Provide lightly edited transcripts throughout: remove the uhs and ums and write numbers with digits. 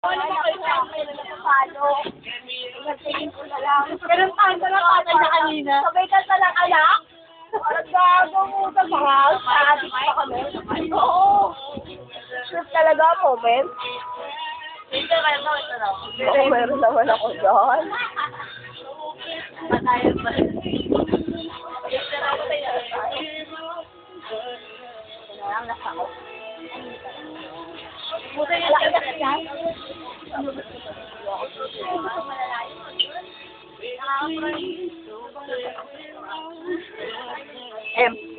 Wala ba kayo sa akin na napapalo? Nagtingin ko na lang. Ganun tayo na lang patay na kanina. Sabay ka na lang, anak. Parang gago mo sa mga adik pa kami. Oo. Sure talaga, moment. Hindi, meron naman ako doon. Patayan pa rin. Ang nasa ko. Buta yung lakas yan.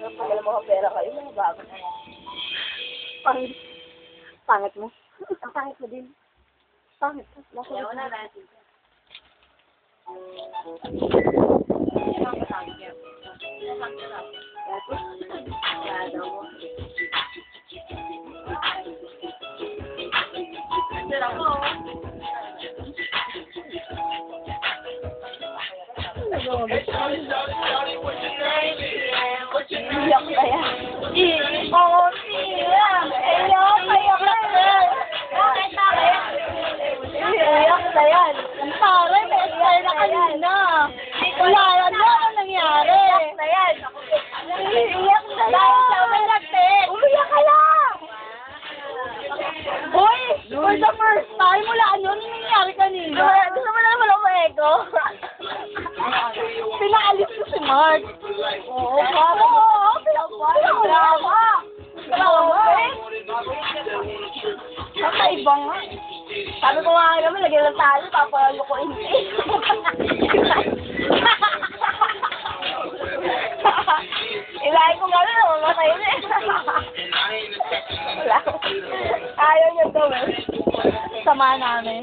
Pagkala mga pera kayo, mga bago na yan. Pangit mo. Ang pangit mo din. Pangit mo. Ayaw na natin. Iyak na yan. Oo, siya. Iyak na yan. Bakit? Iyak na yan. Pare, may style na kanina. Wala yan. Ano nangyari? Iyak na yan. Iyak na yan. Umiyak ka lang. Hoy, for the first time, wala ano nangyari kanina. Gusto mo naman ako ego. Pinaalis ko si Mark. Oo, baka. Oo, pinaalis. Kakaiba nga. Sabi ko nga naman, lagyan ng talo, papalo ko hindi. Ilahin ko nga rin, mamatay na eh. Wala. Ayaw niya daw eh. Sama namin.